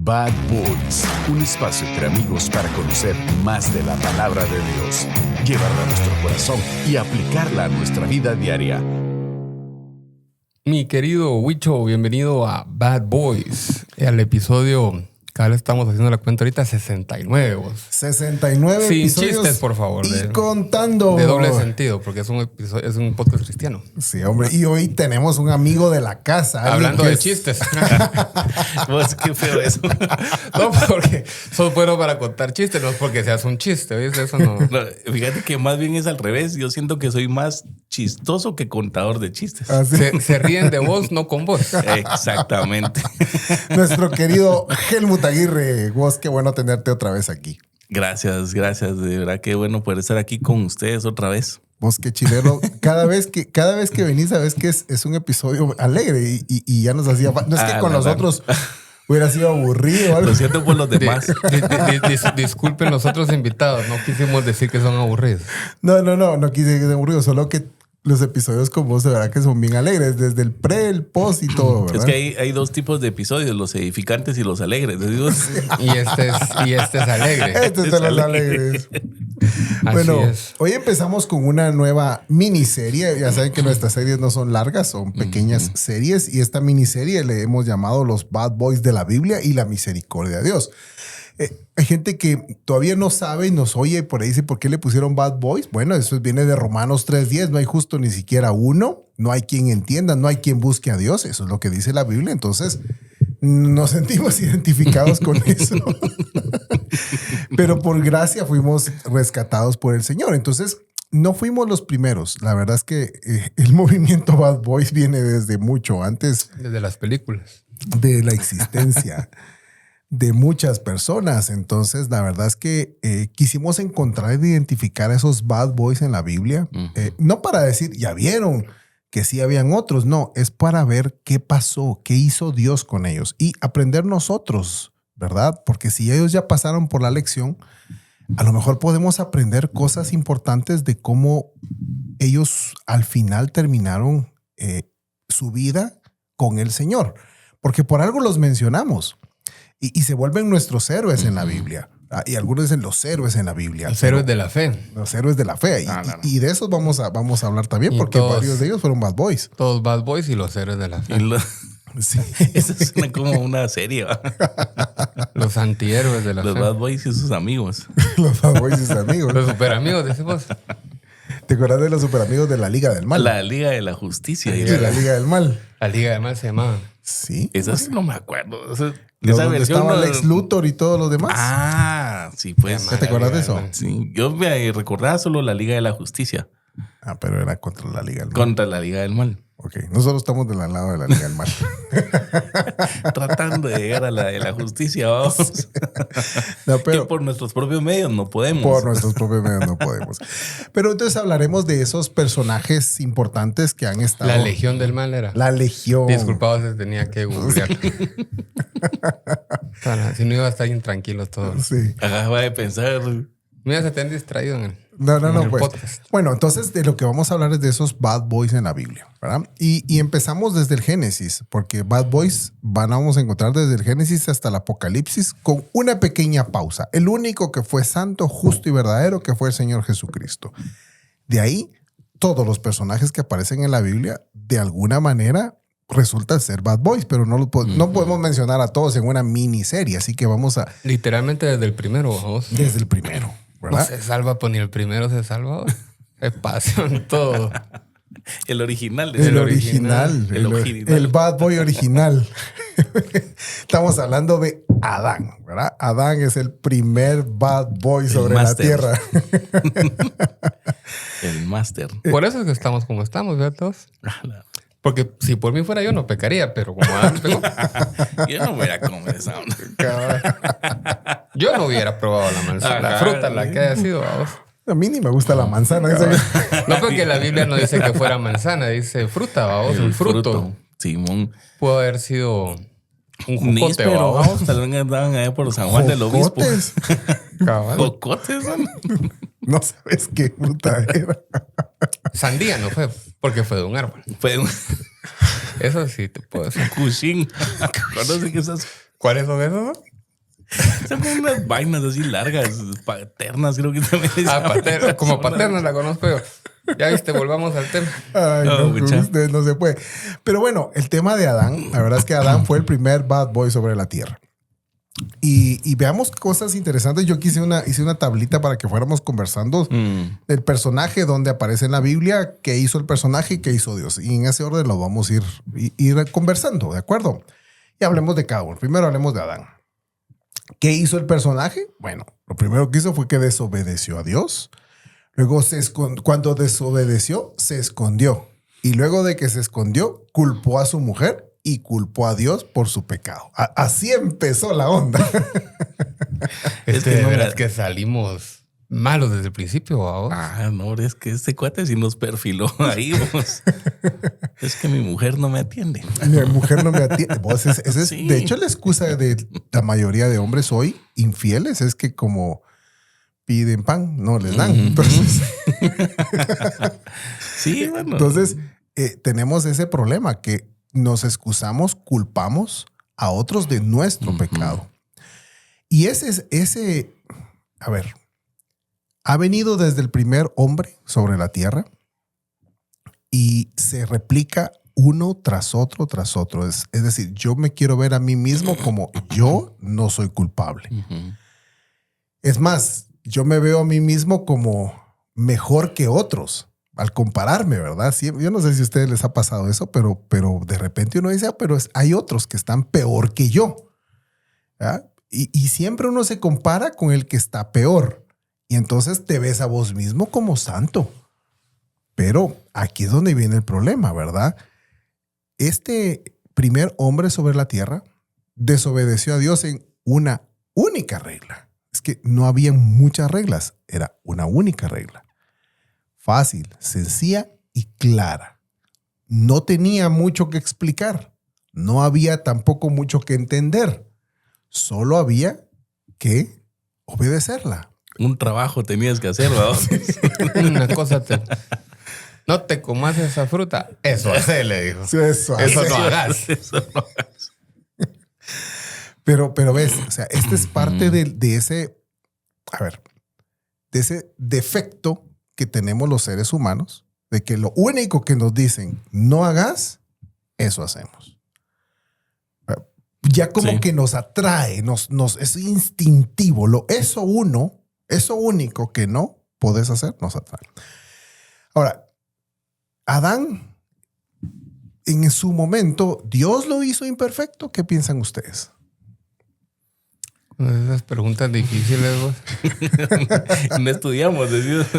Bad Boys, un espacio entre amigos para conocer más de la palabra de Dios, llevarla a nuestro corazón y aplicarla a nuestra vida diaria. Mi querido Huicho, bienvenido a Bad Boys, al episodio, cada vez estamos haciendo la cuenta ahorita, 69. Vos. 69 Sin episodios chistes, por favor. Y contando. De doble sentido, porque es un podcast cristiano. Sí, hombre. Y hoy tenemos un amigo de la casa. Hablando de chistes. Pues qué feo eso. No, porque sos bueno para contar chistes, no es porque seas un chiste, ¿viste? Eso no. No, fíjate que más bien es al revés. Yo siento que soy más chistoso que contador de chistes. Así. Se ríen de vos, no con vos. Exactamente. Nuestro querido Helmut Aguirre. Vos, qué bueno tenerte otra vez aquí. Gracias. De verdad que bueno poder estar aquí con ustedes otra vez. Vos, qué chileno. Cada vez que venís, sabes que es un episodio alegre y ya nos hacía falta. No es que con nosotros hubiera sido aburrido. ¿Vale? Lo siento por los demás. Disculpen los otros invitados, no quisimos decir que son aburridos. No quise que sea aburrido, solo que los episodios con vos de verdad que son bien alegres, desde el pre, el post y todo, ¿verdad? Es que hay dos tipos de episodios, los edificantes y los alegres. Y este es alegre. Este es de los alegres. Bueno, hoy empezamos con una nueva miniserie. Ya saben que nuestras series no son largas, son pequeñas series. Y esta miniserie le hemos llamado Los Bad Boys de la Biblia y la Misericordia de Dios. Hay gente que todavía no sabe y nos oye y por ahí dice, ¿por qué le pusieron Bad Boys? Bueno, eso viene de Romanos 3:10. No hay justo ni siquiera uno. No hay quien entienda, no hay quien busque a Dios. Eso es lo que dice la Biblia. Entonces, nos sentimos identificados con eso. Pero por gracia fuimos rescatados por el Señor. Entonces, no fuimos los primeros. La verdad es que el movimiento Bad Boys viene desde mucho antes. Desde las películas. De la existencia de muchas personas. Entonces, la verdad es que quisimos encontrar e identificar a esos Bad Boys en la Biblia. No para decir, ya vieron que sí habían otros. No, es para ver qué pasó, qué hizo Dios con ellos y aprender nosotros, ¿verdad? Porque si ellos ya pasaron por la lección, a lo mejor podemos aprender cosas importantes de cómo ellos al final terminaron su vida con el Señor. Porque por algo los mencionamos y se vuelven nuestros héroes en la Biblia. Y algunos dicen los héroes en la Biblia. Los héroes de la fe. Los héroes de la fe. Y de esos vamos a hablar también, porque varios de ellos fueron Bad Boys. Todos Bad Boys y los héroes de la fe. Sí. Eso suena como una serie. Los antihéroes de la fe. Los Bad Boys y sus amigos. Los Bad Boys y sus amigos. Los superamigos, decimos. ¿Te acuerdas de los superamigos de la Liga del Mal? La Liga de la Justicia. La Liga del Mal. La Liga del Mal se llamaba. Sí. Esa sí no me acuerdo. Esa versión estaba Lex Luthor y todos los demás. Ah, sí, pues. ¿Te acuerdas de eso? Sí. Yo me recordaba solo la Liga de la Justicia. Ah, pero era contra la Liga del Mal. Contra la Liga del Mal. Ok, nosotros estamos del lado de la Liga del Mal. Tratando de llegar a la de la justicia, vamos. Sí. No, pero que por nuestros propios medios no podemos. Por nuestros propios medios no podemos. Pero entonces hablaremos de esos personajes importantes que han estado. La Legión del Mal era. La Legión. Disculpados, se tenía que googlear. Si no iba a estar intranquilos todos. Sí. Acaba de pensar. Mira, se te han distraído en el. No, pues. Podcast. Bueno, entonces de lo que vamos a hablar es de esos Bad Boys en la Biblia, ¿verdad? Y empezamos desde el Génesis, porque Bad Boys vamos a encontrar desde el Génesis hasta el Apocalipsis con una pequeña pausa. El único que fue santo, justo y verdadero que fue el Señor Jesucristo. De ahí, todos los personajes que aparecen en la Biblia, de alguna manera, resultan ser Bad Boys, pero no podemos mencionar a todos en una miniserie, así que vamos a... Literalmente desde el primero, vamos. Desde el primero. ¿verdad? No se salva, pues ni el primero se salva. Es pasión todo. El original. El original. El Bad Boy original. Estamos hablando de Adán, ¿verdad? Adán es el primer Bad Boy sobre la tierra. El máster. Por eso es que estamos como estamos, ¿verdad todos? Porque si por mí fuera yo no pecaría, pero como Adán pecó. Yo no voy a comer esa onda. Yo no hubiera probado la manzana. La fruta, la que haya sido, vamos. A mí ni me gusta la manzana. No, porque la Biblia no dice que fuera manzana, dice fruta, vamos, un fruto. Simón. Pudo haber sido un jocote, vamos. Tal vez andaban allá por San Juan del Obispo. Jocotes, ¿no? No sabes qué fruta era. Sandía no fue, porque fue de un árbol. Fue de un... Eso sí te puedo decir. Cushing. ¿Conoces qué es eso? ¿Cuáles son esos? Son como unas vainas así largas, paternas, creo que también. Paterna, como paterna la conozco yo. Ya viste, volvamos al tema. Ay, no, con ustedes no se puede. Pero bueno, el tema de Adán, la verdad es que Adán fue el primer bad boy sobre la tierra. Y veamos cosas interesantes. Yo hice una tablita para que fuéramos conversando del personaje, donde aparece en la Biblia, qué hizo el personaje y qué hizo Dios. Y en ese orden lo vamos a ir conversando, ¿de acuerdo? Y hablemos de cada uno. Primero hablemos de Adán. ¿Qué hizo el personaje? Bueno, lo primero que hizo fue que desobedeció a Dios. Luego, cuando desobedeció, se escondió. Y luego de que se escondió, culpó a su mujer y culpó a Dios por su pecado. Así empezó la onda. Es que no, es que salimos malos desde el principio. ¿Vos? No, es que este cuate sí nos perfiló ahí. Vos. Es que mi mujer no me atiende. Mi mujer no me atiende. Vos, Sí. De hecho, la excusa de la mayoría de hombres hoy infieles es que como piden pan, no les dan. Entonces, sí, bueno. Entonces tenemos ese problema que nos excusamos, culpamos a otros de nuestro pecado. Y ese, a ver, ha venido desde el primer hombre sobre la tierra y se replica uno tras otro, tras otro. Es decir, yo me quiero ver a mí mismo como yo no soy culpable. Es más, yo me veo a mí mismo como mejor que otros al compararme, ¿verdad? Sí, yo no sé si a ustedes les ha pasado eso, pero de repente uno dice, pero hay otros que están peor que yo. ¿Verdad? Y siempre uno se compara con el que está peor. Y entonces te ves a vos mismo como santo. Pero aquí es donde viene el problema, ¿verdad? Este primer hombre sobre la tierra desobedeció a Dios en una única regla. Es que no había muchas reglas, era una única regla. Fácil, sencilla y clara. No tenía mucho que explicar. No había tampoco mucho que entender. Solo había que obedecerla. Un trabajo tenías que hacer, ¿verdad? Una cosa no te comas esa fruta. Eso hace, le dijo. Eso no hagas. Eso no hagas. Pero ves, o sea, este es parte de ese, a ver, de ese defecto que tenemos los seres humanos, de que lo único que nos dicen no hagas, eso hacemos. Ya como que nos atrae, es instintivo. Eso único que no podés hacer, nos atrae. Ahora, Adán, en su momento, ¿Dios lo hizo imperfecto? ¿Qué piensan ustedes? Esas preguntas difíciles, vos. No estudiamos.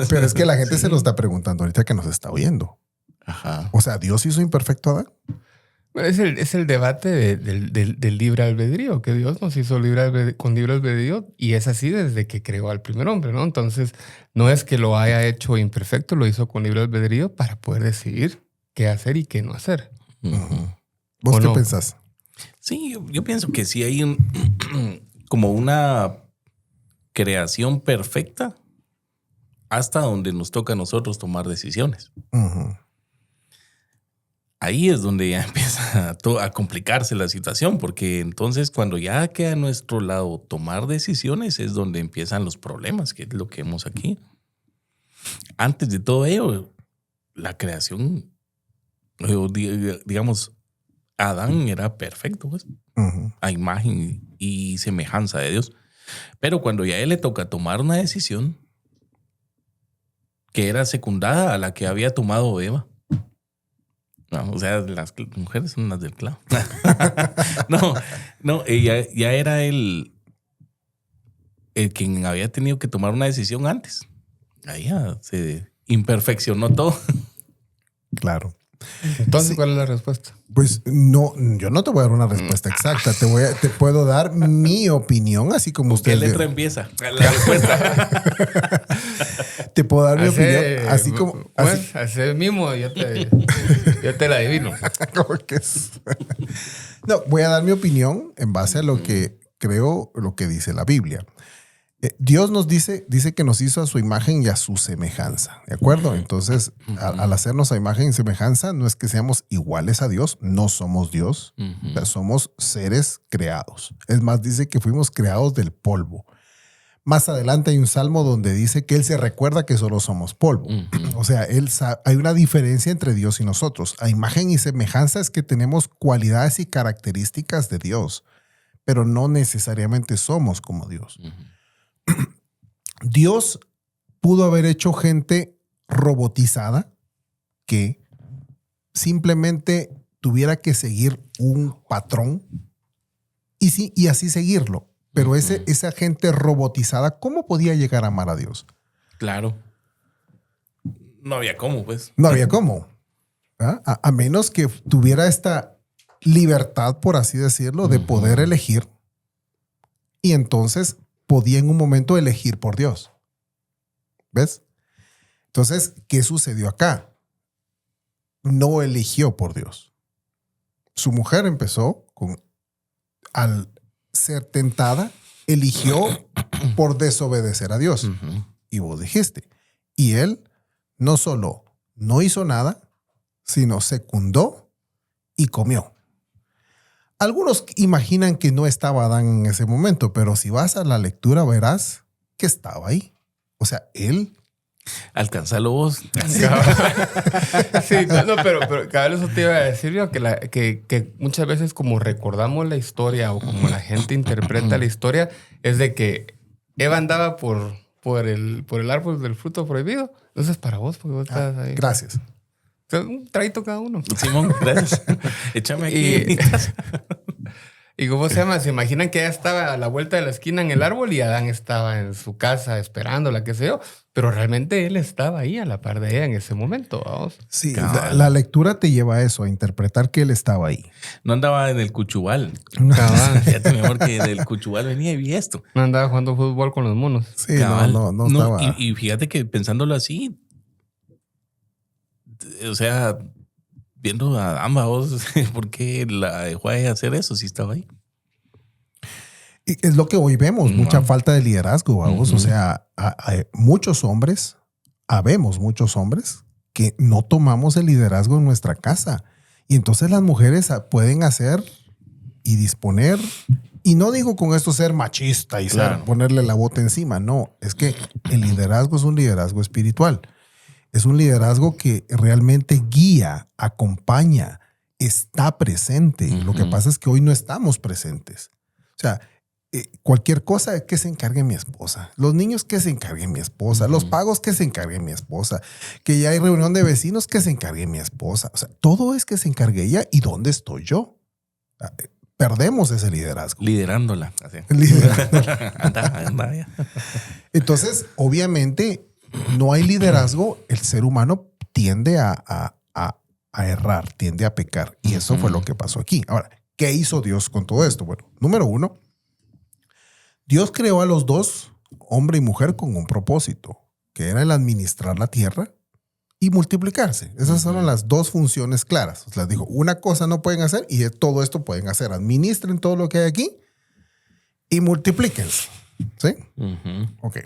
Pero es que la gente se lo está preguntando ahorita que nos está oyendo. Ajá. O sea, ¿Dios hizo imperfecto a Adán? Es el debate del libre albedrío, que Dios nos hizo con libre albedrío y es así desde que creó al primer hombre, ¿no? Entonces, no es que lo haya hecho imperfecto, lo hizo con libre albedrío para poder decidir qué hacer y qué no hacer. ¿Vos qué no? pensás? Sí, yo pienso que sí hay como una creación perfecta hasta donde nos toca a nosotros tomar decisiones. Ahí es donde ya empieza a complicarse la situación, porque entonces cuando ya queda a nuestro lado tomar decisiones es donde empiezan los problemas, que es lo que vemos aquí. Antes de todo ello, la creación, digamos, Adán era perfecto, pues, a imagen y semejanza de Dios. Pero cuando ya a él le toca tomar una decisión que era secundada a la que había tomado Eva, no, o sea, las mujeres son las del clavo. No, ella ya era el quien había tenido que tomar una decisión antes. Ahí ya se imperfeccionó todo. Claro. Entonces, Sí. ¿cuál es la respuesta? Pues no, yo no te voy a dar una respuesta exacta. Te puedo dar mi opinión, así como ¿Qué ustedes. letra empieza? La respuesta. Te puedo dar mi opinión, así como. Pues, así mismo, yo te la adivino. ¿Cómo que es? No, voy a dar mi opinión en base a lo que creo, lo que dice la Biblia. Dios nos dice que nos hizo a su imagen y a su semejanza, ¿de acuerdo? Entonces, al hacernos a imagen y semejanza, no es que seamos iguales a Dios, no somos Dios, o sea, somos seres creados. Es más, dice que fuimos creados del polvo. Más adelante hay un salmo donde dice que Él se recuerda que solo somos polvo. O sea, hay una diferencia entre Dios y nosotros. A imagen y semejanza es que tenemos cualidades y características de Dios, pero no necesariamente somos como Dios. Dios pudo haber hecho gente robotizada que simplemente tuviera que seguir un patrón y así seguirlo. Pero esa gente robotizada, ¿cómo podía llegar a amar a Dios? Claro. No había cómo, pues. No había cómo. A menos que tuviera esta libertad, por así decirlo, de poder elegir. Y entonces podía en un momento elegir por Dios. ¿Ves? Entonces, ¿qué sucedió acá? No eligió por Dios. Su mujer empezó al ser tentada, eligió por desobedecer a Dios. Y vos dijiste. Y él no solo no hizo nada, sino secundó y comió. Algunos imaginan que no estaba Adán en ese momento, pero si vas a la lectura verás que estaba ahí. O sea, él... Alcanzalo vos. Sí, no, pero cada vez eso te iba a decir yo, que muchas veces como recordamos la historia o como la gente interpreta la historia, es de que Eva andaba por el árbol del fruto prohibido. Entonces para vos, porque vos estás ahí. Gracias. Un traguito cada uno. Simón, gracias. Échame aquí. ¿Y cómo se llama? Se imaginan que ella estaba a la vuelta de la esquina en el árbol y Adán estaba en su casa esperándola, qué sé yo. Pero realmente él estaba ahí a la par de ella en ese momento. Vamos. Sí, la lectura te lleva a eso, a interpretar que él estaba ahí. No andaba en el cuchubal. Cabal. Fíjate, mi amor, que del cuchubal venía y vi esto. No andaba jugando fútbol con los monos. Sí, no estaba. Y fíjate que pensándolo así, o sea, viendo a ambos, ¿por qué la dejó a ella hacer eso si estaba ahí? Y es lo que hoy vemos, mucha falta de liderazgo, vamos. O sea, hay muchos hombres, habemos muchos hombres que no tomamos el liderazgo en nuestra casa. Y entonces las mujeres pueden hacer y disponer. Y no digo con esto ser machista y ponerle la bota encima. No, es que el liderazgo es un liderazgo espiritual. Es un liderazgo que realmente guía, acompaña, está presente. Lo que pasa es que hoy no estamos presentes. O sea, cualquier cosa que se encargue mi esposa. Los niños que se encargue mi esposa. Los pagos que se encargue mi esposa. Que ya hay reunión de vecinos que se encargue mi esposa. O sea, todo es que se encargue ella. ¿Y dónde estoy yo? Perdemos ese liderazgo. Liderándola. Así. Anda, ya. Entonces, obviamente, no hay liderazgo. El ser humano tiende a errar, tiende a pecar. Y eso fue lo que pasó aquí. Ahora, ¿qué hizo Dios con todo esto? Bueno, número uno, Dios creó a los dos, hombre y mujer, con un propósito, que era el administrar la tierra y multiplicarse. Esas son las dos funciones claras. Les digo, una cosa no pueden hacer y todo esto pueden hacer. Administren todo lo que hay aquí y multiplíquense. ¿Sí? Ok.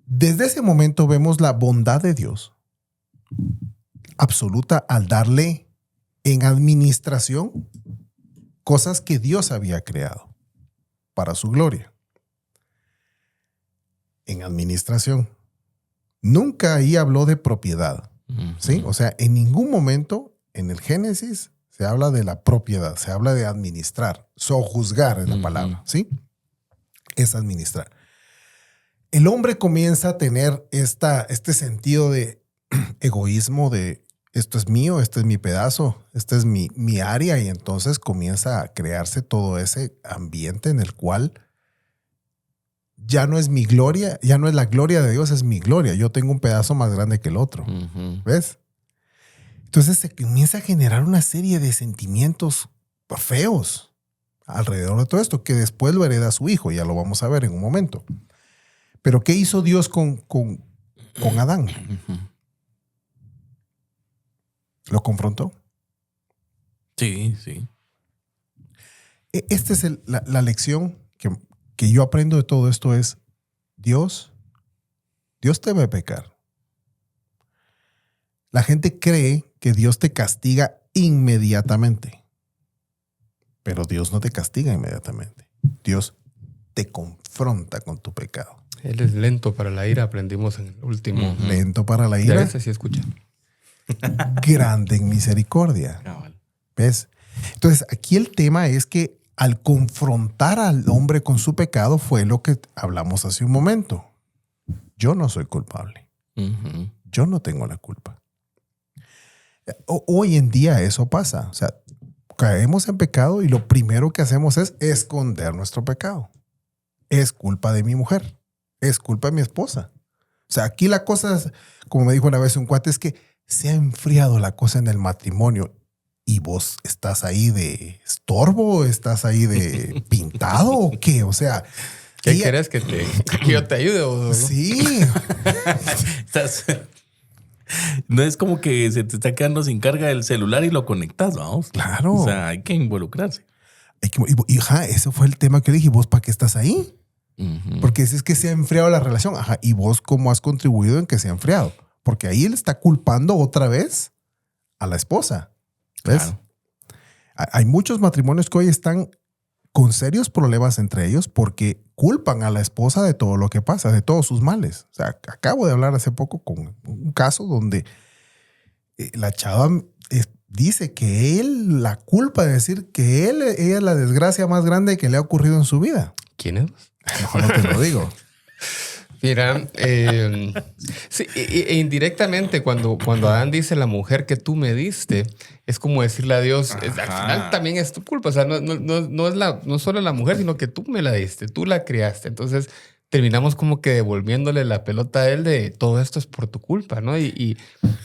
Desde ese momento vemos la bondad de Dios absoluta al darle en administración cosas que Dios había creado para su gloria. En administración. Nunca ahí habló de propiedad. ¿Sí? O sea, en ningún momento en el Génesis se habla de la propiedad, se habla de administrar. Sojuzgar es la palabra. ¿Sí? Es administrar. El hombre comienza a tener este sentido de egoísmo, de esto es mío, este es mi pedazo, esta es mi área, y entonces comienza a crearse todo ese ambiente en el cual ya no es mi gloria, ya no es la gloria de Dios, es mi gloria. Yo tengo un pedazo más grande que el otro. ¿Ves? Entonces se comienza a generar una serie de sentimientos feos alrededor de todo esto, que después lo hereda su hijo, ya lo vamos a ver en un momento. Pero ¿qué hizo Dios con Adán? ¿Lo confrontó? Sí, sí. Esta es la lección que yo aprendo de todo esto es, Dios te ve pecar. La gente cree que Dios te castiga inmediatamente, pero Dios no te castiga inmediatamente. Dios te confronta con tu pecado. Él es lento para la ira, aprendimos en el último. Lento para la Ya ira, ves, así escucha. grande en misericordia. Cabal. ¿Ves? Entonces, aquí el tema es que al confrontar al hombre con su pecado fue lo que hablamos hace un momento. Yo no soy culpable. Ujú. Yo no tengo la culpa. Hoy en día eso pasa. O sea, caemos en pecado y lo primero que hacemos es esconder nuestro pecado. Es culpa de mi mujer. Es culpa de mi esposa. O sea, aquí la cosa, como me dijo una vez un cuate, es que se ha enfriado la cosa en el matrimonio y vos estás ahí de estorbo, estás ahí de pintado o qué. O sea, ¿Qué ella- querés que yo te ayude? ¿No? Sí, Estás- No es como que se te está quedando sin carga el celular y lo conectas, vamos. claro. O sea, hay que involucrarse. Ajá, ese fue el tema que le dije. ¿Vos para qué estás ahí? Ujú. Porque es que se ha enfriado la relación. Ajá, ¿y vos cómo has contribuido en que se ha enfriado? Porque ahí él está culpando otra vez a la esposa. ¿Ves? Claro. Hay muchos matrimonios que hoy están con serios problemas entre ellos porque culpan a la esposa de todo lo que pasa, de todos sus males. O sea, acabo de hablar hace poco con un caso donde la chava dice que él, la culpa de decir que ella es la desgracia más grande que le ha ocurrido en su vida. ¿Quién es? Mejor no te lo digo. Mira, sí, e indirectamente cuando Adán dice la mujer que tú me diste, es como decirle a Dios, al final también es tu culpa. O sea, no solo la mujer, sino que tú me la diste, tú la criaste. Entonces terminamos como que devolviéndole la pelota a él de todo esto es por tu culpa, ¿no? Y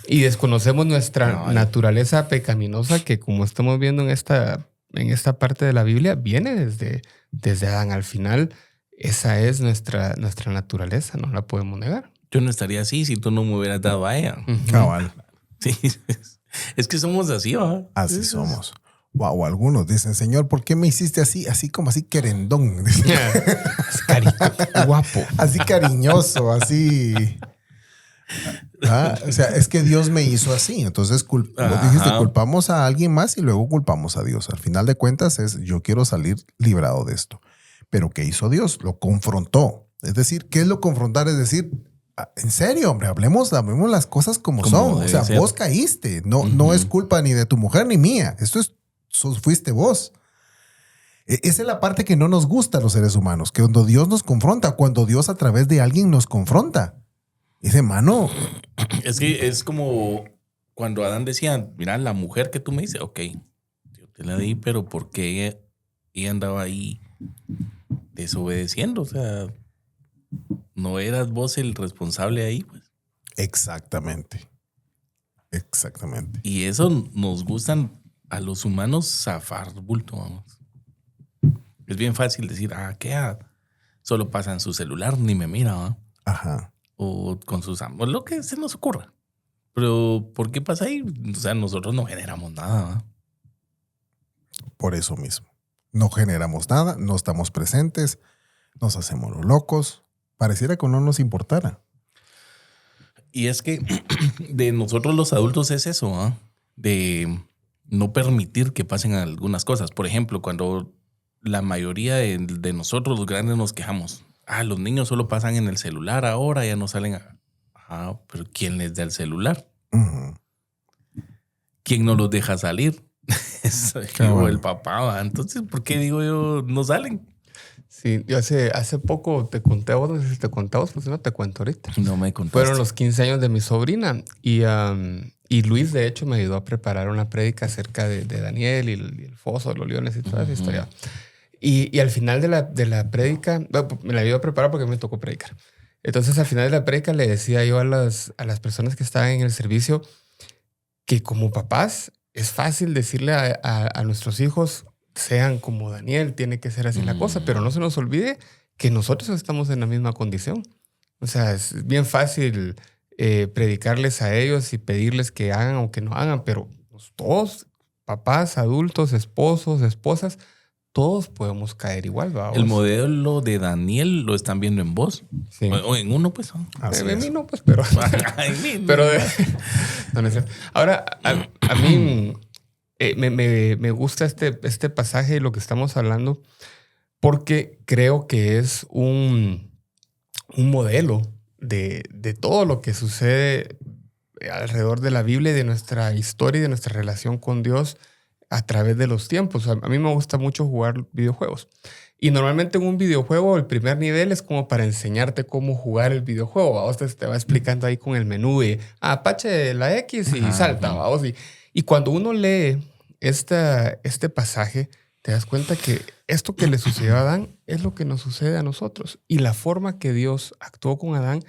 desconocemos nuestra naturaleza pecaminosa que, como estamos viendo en esta parte de la Biblia, viene desde Adán. Al final, esa es nuestra naturaleza, no la podemos negar. Yo no estaría así si tú no me hubieras dado a ella. Cabal. Sí. Es que somos así, ¿va? Así somos. O algunos dicen, Señor, ¿por qué me hiciste así? Así como así querendón. Guapo. Así cariñoso, así. O sea, es que Dios me hizo así. Entonces, vos dijiste, culpamos a alguien más y luego culpamos a Dios. Al final de cuentas es, yo quiero salir librado de esto. Pero ¿qué hizo Dios? Lo confrontó. Es decir, ¿qué es lo confrontar? Es decir, en serio, hombre, hablemos las cosas como son. O sea, ser. vos caíste. No es culpa ni de tu mujer ni mía. Esto fuiste vos. Esa es la parte que no nos gusta a los seres humanos, que cuando Dios nos confronta, cuando Dios a través de alguien nos confronta. Dice, mano. Es que es como cuando Adán decía, mira, la mujer que tú me dices, ok, yo te la di, pero ¿por qué ella andaba ahí desobedeciendo? O sea, no eras vos el responsable ahí, pues. Exactamente. Y eso nos gustan a los humanos zafar bulto, vamos. Es bien fácil decir, solo pasa en su celular, ni me mira, ¿va? Ajá. O con sus amos, lo que se nos ocurra. Pero, ¿por qué pasa ahí? O sea, nosotros no generamos nada, ¿va? Por eso mismo. No generamos nada, no estamos presentes, nos hacemos los locos. Pareciera que no nos importara. Y es que de nosotros los adultos es eso, ¿ah? De no permitir que pasen algunas cosas. Por ejemplo, cuando la mayoría de nosotros los grandes nos quejamos. Los niños solo pasan en el celular ahora, ya no salen pero ¿quién les da el celular? Uh-huh. ¿Quién no los deja salir? O el papá, ¿va? Entonces, ¿por qué digo yo no salen? Sí, yo hace poco te conté a vos, no sé si te conté a vos, pues no te cuento ahorita. No me contaste. Fueron los 15 años de mi sobrina y Luis, de hecho, me ayudó a preparar una prédica acerca de Daniel y el foso de los leones y toda esa historia. Y al final de la prédica, me la ayudó a preparar porque me tocó predicar. Entonces, al final de la prédica le decía yo a las personas que estaban en el servicio que como papás es fácil decirle a nuestros hijos, sean como Daniel, tiene que ser así la cosa, pero no se nos olvide que nosotros estamos en la misma condición. O sea, es bien fácil predicarles a ellos y pedirles que hagan o que no hagan, pero todos, papás, adultos, esposos, esposas, todos podemos caer igual, ¿va? El modelo de Daniel lo están viendo en vos. Sí. O en uno, pues. En mí no, pues, pero... pero no, no es cierto. Ahora, a mí me gusta este pasaje y lo que estamos hablando porque creo que es un modelo de todo lo que sucede alrededor de la Biblia y de nuestra historia y de nuestra relación con Dios a través de los tiempos. A mí me gusta mucho jugar videojuegos. Y normalmente en un videojuego el primer nivel es como para enseñarte cómo jugar el videojuego. ¿Va? Usted te va explicando ahí con el menú y apache la X y salta. ¿Va? Y cuando uno lee este pasaje, te das cuenta que esto que le sucedió a Adán es lo que nos sucede a nosotros. Y la forma que Dios actuó con Adán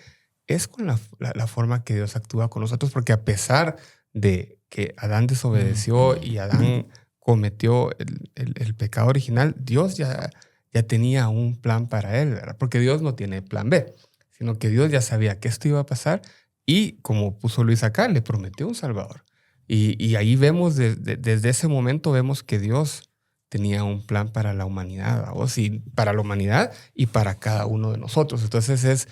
es con la forma que Dios actúa con nosotros, porque a pesar de que Adán desobedeció y Adán cometió el pecado original, Dios ya tenía un plan para él, ¿verdad? Porque Dios no tiene plan B, sino que Dios ya sabía que esto iba a pasar y, como puso Luis acá, le prometió un Salvador. Y ahí vemos, desde ese momento vemos que Dios tenía un plan para la humanidad, ¿verdad? Sí, para la humanidad y para cada uno de nosotros. Entonces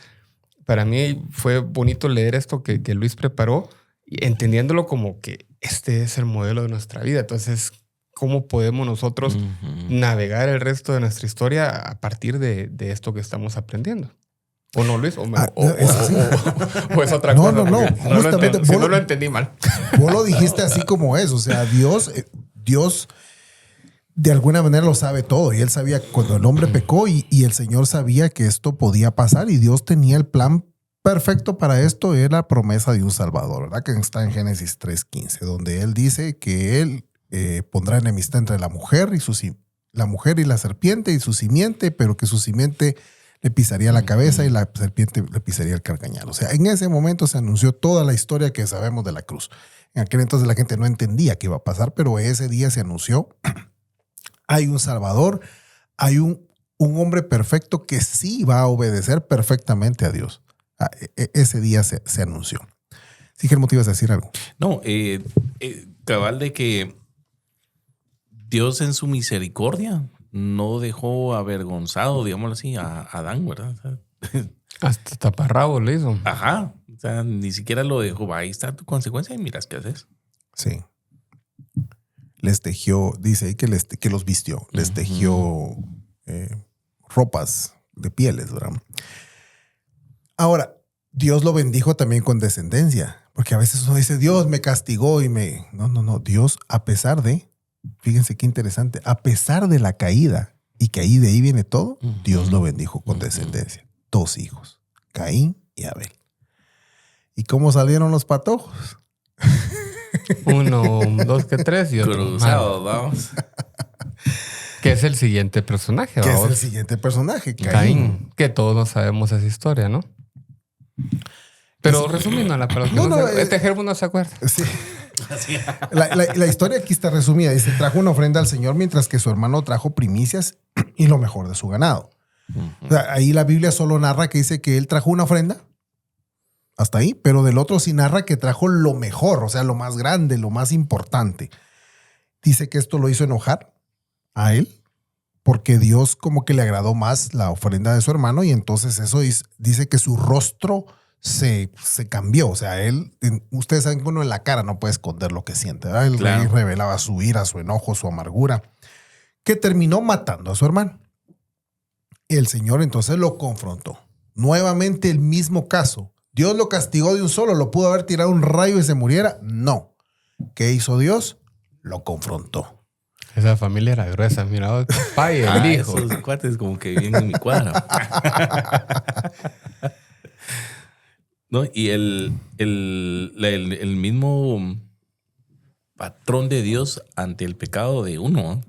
para mí fue bonito leer esto que Luis preparó, entendiéndolo como que este es el modelo de nuestra vida. Entonces, ¿cómo podemos nosotros navegar el resto de nuestra historia a partir de esto que estamos aprendiendo? ¿O no, Luis? ¿O es otra cosa? No. Justamente, no lo entendí mal. Vos lo dijiste así como es. O sea, Dios de alguna manera lo sabe todo. Y él sabía cuando el hombre pecó y el Señor sabía que esto podía pasar y Dios tenía el plan perfecto para esto. Era la promesa de un Salvador, ¿verdad? Que está en Génesis 3:15, donde él dice que él pondrá enemistad entre la mujer y la serpiente y su simiente, pero que su simiente le pisaría la cabeza y la serpiente le pisaría el carcañal. O sea, en ese momento se anunció toda la historia que sabemos de la cruz. En aquel entonces la gente no entendía qué iba a pasar, pero ese día se anunció. Hay un Salvador, hay un hombre perfecto que sí va a obedecer perfectamente a Dios. Ese día se anunció. Sí, Germán, ¿te ibas a decir algo? No, cabal de que Dios en su misericordia no dejó avergonzado, digámoslo así, a Adán, ¿verdad? O sea, hasta taparrabo le hizo. Ajá. O sea, ni siquiera lo dejó. Ahí está tu consecuencia y miras qué haces. Sí. Les tejió, dice ahí que los vistió. Les tejió ropas de pieles, ¿verdad? Ahora, Dios lo bendijo también con descendencia. Porque a veces uno dice, Dios me castigó y me... No. Dios, a pesar de... Fíjense qué interesante. A pesar de la caída y que ahí de ahí viene todo, Dios lo bendijo con descendencia. 2 hijos, Caín y Abel. ¿Y cómo salieron los patojos? 1, 2, 3 y otro. Cruzado, vamos. Que es el siguiente personaje. ¿Qué es el siguiente personaje? Caín. Que todos no sabemos esa historia, ¿no? Pero resumiéndola para los que este Gerbo no se acuerda. Sí. La historia aquí está resumida. Dice, trajo una ofrenda al Señor mientras que su hermano trajo primicias y lo mejor de su ganado. O sea, ahí la Biblia solo narra que dice que él trajo una ofrenda. Hasta ahí. Pero del otro sí narra que trajo lo mejor, o sea, lo más grande, lo más importante. Dice que esto lo hizo enojar a él porque Dios como que le agradó más la ofrenda de su hermano y entonces eso dice que su rostro se cambió. O sea, ustedes saben que uno en la cara no puede esconder lo que siente, ¿verdad? El rey revelaba su ira, su enojo, su amargura, que terminó matando a su hermano. El Señor entonces lo confrontó. Nuevamente el mismo caso. Dios lo castigó de un solo, lo pudo haber tirado un rayo y se muriera. No. ¿Qué hizo Dios? Lo confrontó. Esa familia era gruesa, mira, el papá y el hijo. Esos cuates como que vienen en mi cuadra. ¿No? Y el mismo patrón de Dios ante el pecado de uno.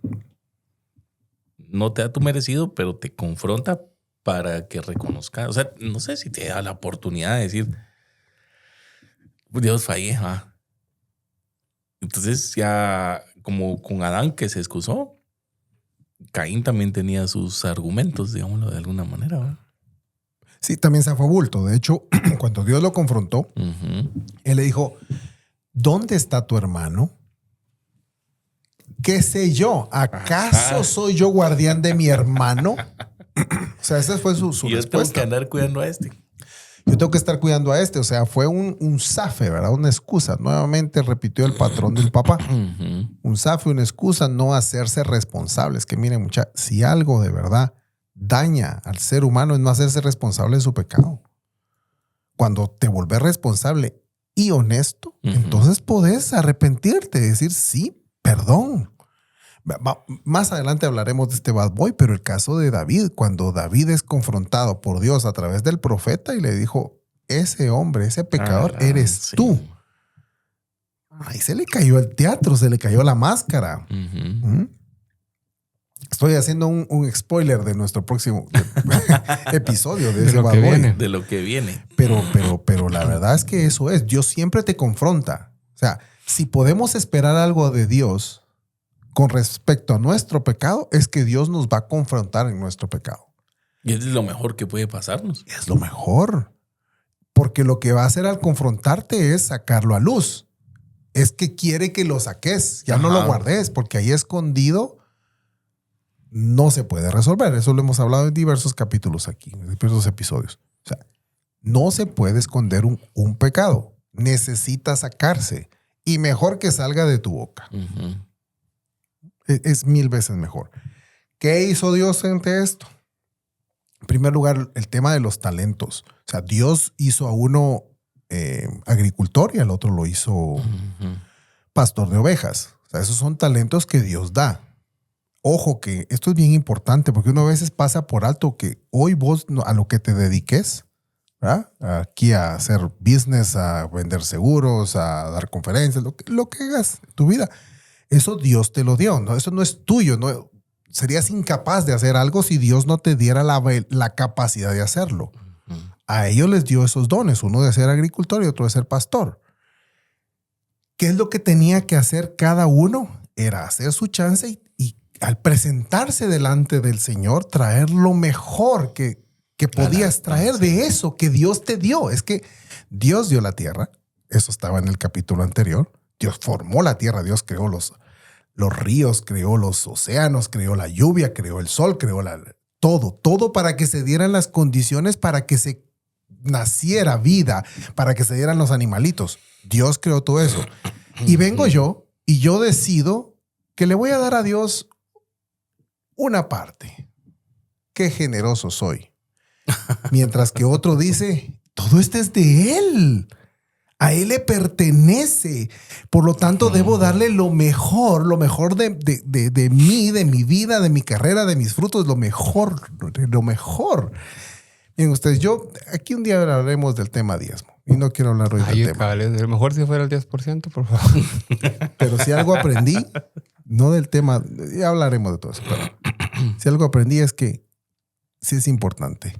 No te da tu merecido, pero te confronta para que reconozcas. O sea, no sé si te da la oportunidad de decir, Dios, fallé. Entonces ya como con Adán que se excusó, Caín también tenía sus argumentos, digámoslo de alguna manera, ¿verdad? Sí, también se fue bulto. De hecho, cuando Dios lo confrontó, él le dijo, ¿dónde está tu hermano? ¿Qué sé yo? ¿Acaso soy yo guardián de mi hermano? O sea, esa fue su Yo respuesta. tengo que andar cuidando a este. Yo tengo que estar cuidando a este. O sea, fue un zafe, ¿verdad? Una excusa. Nuevamente repitió el patrón del papá. Un zafe, una excusa, no hacerse responsables. Que miren, muchachos, si algo de verdad daña al ser humano es no hacerse responsable de su pecado. Cuando te volvés responsable y honesto, entonces podés arrepentirte, decir sí, perdón. Más adelante hablaremos de este bad boy, pero el caso de David, cuando David es confrontado por Dios a través del profeta y le dijo, ese hombre, ese pecador, eres tú. Ahí se le cayó el teatro, se le cayó la máscara. Estoy haciendo un spoiler de nuestro próximo episodio de ese bad boy. De lo que viene. Pero la verdad es que eso es. Dios siempre te confronta. O sea, si podemos esperar algo de Dios con respecto a nuestro pecado, es que Dios nos va a confrontar en nuestro pecado. Y es lo mejor que puede pasarnos. Es lo mejor. Porque lo que va a hacer al confrontarte es sacarlo a luz. Es que quiere que lo saques. Ya no lo guardes, porque ahí escondido no se puede resolver. Eso lo hemos hablado en diversos capítulos aquí, en diversos episodios. O sea, no se puede esconder un pecado. Necesita sacarse. Y mejor que salga de tu boca. Es 1000 veces mejor. ¿Qué hizo Dios ante esto? En primer lugar, el tema de los talentos. O sea, Dios hizo a uno agricultor y al otro lo hizo pastor de ovejas. O sea, esos son talentos que Dios da. Ojo que esto es bien importante porque uno a veces pasa por alto que hoy vos a lo que te dediques, ¿verdad? Aquí a hacer business, a vender seguros, a dar conferencias, lo que hagas en tu vida. Eso Dios te lo dio, ¿no? Eso no es tuyo, ¿no? Serías incapaz de hacer algo si Dios no te diera la capacidad de hacerlo. A ellos les dio esos dones, uno de ser agricultor y otro de ser pastor. ¿Qué es lo que tenía que hacer cada uno? Era hacer su chance y al presentarse delante del Señor, traer lo mejor que podías traer de eso que Dios te dio. Es que Dios dio la tierra, eso estaba en el capítulo anterior. Dios formó la tierra, Dios creó los ríos, creó los océanos, creó la lluvia, creó el sol, creó todo para que se dieran las condiciones para que se naciera vida, para que se dieran los animalitos. Dios creó todo eso. Y vengo yo y yo decido que le voy a dar a Dios una parte. Qué generoso soy. Mientras que otro dice, todo esto es de Él. A Él le pertenece. Por lo tanto, debo darle lo mejor de mí, de mi vida, de mi carrera, de mis frutos, lo mejor. Bien, ustedes, aquí un día hablaremos del tema diezmo. Y no quiero hablar hoy del tema. Cabales, lo mejor si fuera el 10%, por favor. Pero si algo aprendí, no del tema, ya hablaremos de todo eso. Pero si algo aprendí es que si es importante,